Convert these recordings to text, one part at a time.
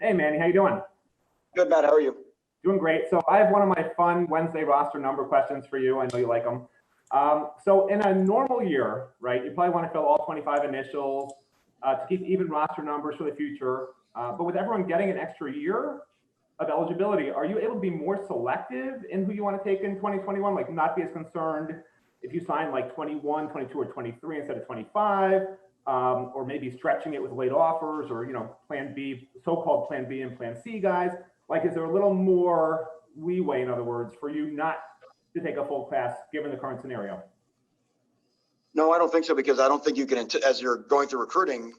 Hey, Manny, how you doing? Good, Matt. How are you? Doing great. So I have one of my fun Wednesday roster number questions for you. I know you like them. So in a normal year, right, you probably want to fill all 25 initials to keep even roster numbers for the future. But with everyone getting an extra year of eligibility, are you able to be more selective in who you want to take in 2021? Like not be as concerned if you sign like 21, 22, or 23 instead of 25, or maybe stretching it with late offers or, plan B, so-called plan B and plan C guys. Like, is there a little more leeway, in other words, for you not to take a full class given the current scenario? No, I don't think so, because I don't think you can, as you're going through recruiting,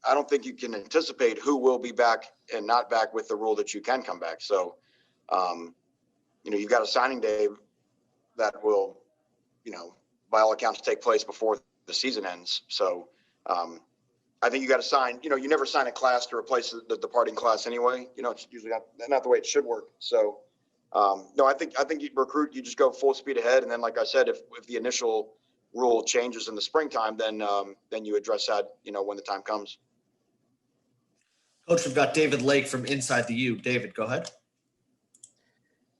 I don't think you can anticipate who will be back and not back with the rule that you can come back. So, you've got a signing day that will, by all accounts take place before the season ends. So, I think you got to sign, you never sign a class to replace the departing class anyway. It's usually not the way it should work. So, no, I think you recruit, you just go full speed ahead. And then, like I said, if the initial rule changes in the springtime, then you address that, when the time comes. Coach, we've got David Lake from Inside the U. David, go ahead.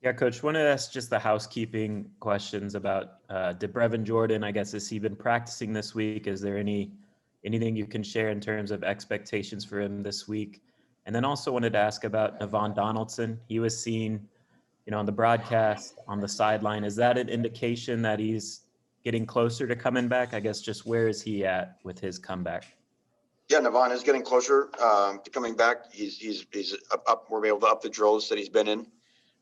Yeah, Coach, wanted to ask just the housekeeping questions about DeBrevin Jordan. I guess, has he been practicing this week? Is there anything you can share in terms of expectations for him this week? And then also wanted to ask about Navon Donaldson. He was seen, on the broadcast on the sideline. Is that an indication that he's getting closer to coming back? I guess just where is he at with his comeback? Yeah, Navon is getting closer to coming back. He's up. We're able to up the drills that he's been in.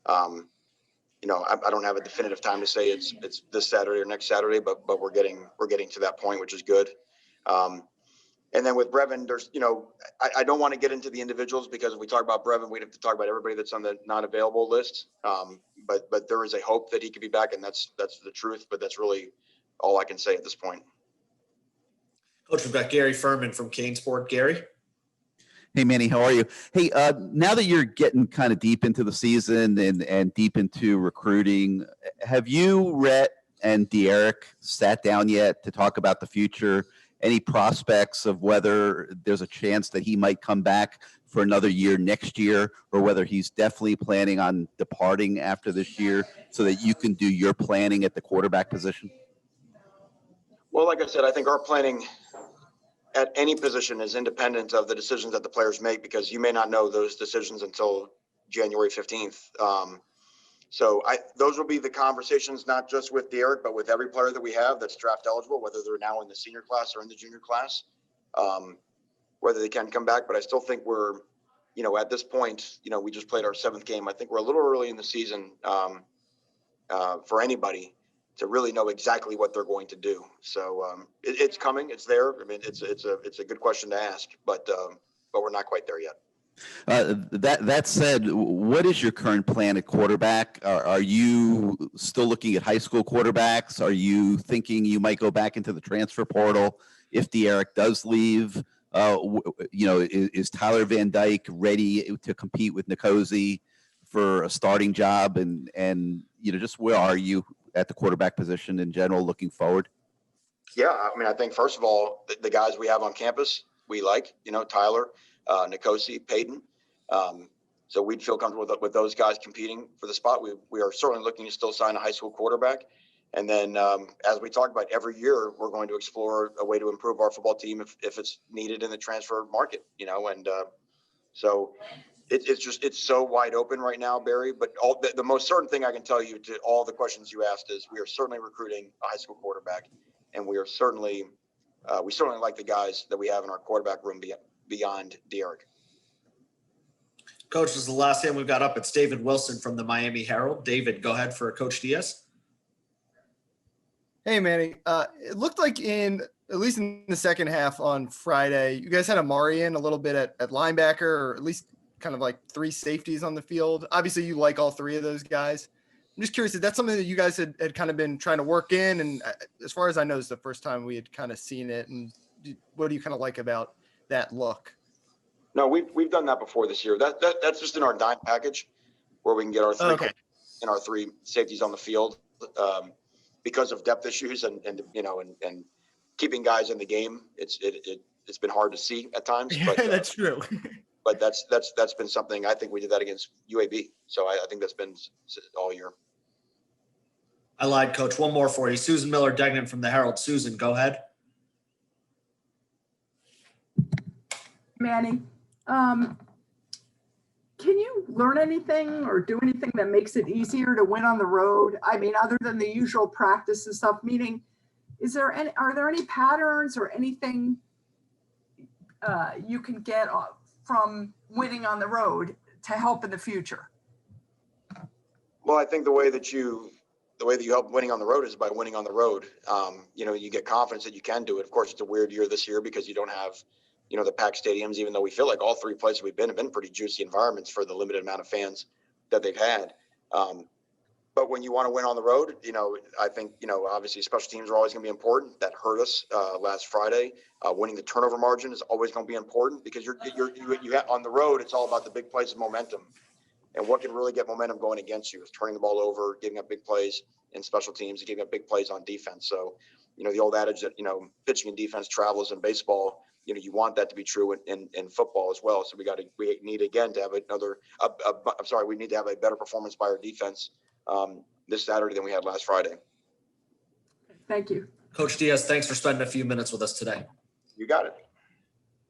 I don't have a definitive time to say it's this Saturday or next Saturday, but we're getting to that point, which is good. And then with Brevin, there's, I don't want to get into the individuals, because if we talk about Brevin, we'd have to talk about everybody that's on the not available list. But there is a hope that he could be back, and that's the truth. But that's really all I can say at this point. Coach, we've got Gary Furman from Canesport. Gary. Hey, Manny, how are you? Hey, now that you're getting kind of deep into the season and deep into recruiting, have you, Rhett and De'Eric, sat down yet to talk about the future? Any prospects of whether there's a chance that he might come back for another year next year, or whether he's definitely planning on departing after this year so that you can do your planning at the quarterback position? Well, like I said, I think our planning at any position is independent of the decisions that the players make, because you may not know those decisions until January 15th. So those will be the conversations, not just with De'Eric, but with every player that we have that's draft eligible, whether they're now in the senior class or in the junior class, whether they can come back. But I still think we're, at this point, we just played our 7th game. I think we're a little early in the season for anybody to really know exactly what they're going to do. So it's coming, it's there. I mean, it's a good question to ask, but we're not quite there yet. That said, what is your current plan at quarterback? Are you still looking at high school quarterbacks? Are you thinking you might go back into the transfer portal if De'Eric does leave? Is Tyler Van Dyke ready to compete with Nkosi for a starting job? And just where are you at the quarterback position in general looking forward? Yeah, I mean, I think first of all, the guys we have on campus, we like, Tyler, Nkosi, Peyton. So we'd feel comfortable with those guys competing for the spot. We are certainly looking to still sign a high school quarterback. And then as we talk about every year, we're going to explore a way to improve our football team if it's needed in the transfer market, and so it's so wide open right now, Barry. But the most certain thing I can tell you to all the questions you asked is we are certainly recruiting a high school quarterback, and we certainly like the guys that we have in our quarterback room beyond De'Eric. Coach, this is the last hand we've got up. It's David Wilson from the Miami Herald. David, go ahead for Coach Diaz. Hey, Manny. It looked like at least in the second half on Friday, you guys had Amari in a little bit at linebacker, or at least kind of like 3 safeties on the field. Obviously, you like all 3 of those guys. I'm just curious, is that something that you guys had kind of been trying to work in? And as far as I know, it's the first time we had kind of seen it. And what do you kind of like about that look? No, we've done that before this year. That's just in our dime package, where we can get our 3 safeties on the field because of depth issues and keeping guys in the game. It's been hard to see at times. But, that's true. But that's been something. I think we did that against UAB. So I think that's been all year. I lied, Coach. One more for you. Susan Miller-Degnan from the Herald. Susan, go ahead. Manny, can you learn anything or do anything that makes it easier to win on the road? I mean, other than the usual practice and stuff, meaning, are there any patterns or anything you can get from winning on the road to help in the future? Well, I think the way that you help winning on the road is by winning on the road. You get confidence that you can do it. Of course, it's a weird year this year because you don't have, the packed stadiums, even though we feel like all three places we've been have been pretty juicy environments for the limited amount of fans that they've had. But when you want to win on the road, I think, obviously special teams are always going to be important. That hurt us last Friday. Winning the turnover margin is always going to be important because you have, on the road, it's all about the big plays of momentum. And what can really get momentum going against you is turning the ball over, giving up big plays in special teams, and giving up big plays on defense. So, the old adage that, pitching and defense travels in baseball, you want that to be true in football as well. So we need again to have we need to have a better performance by our defense this Saturday than we had last Friday. Thank you. Coach Diaz, thanks for spending a few minutes with us today. You got it.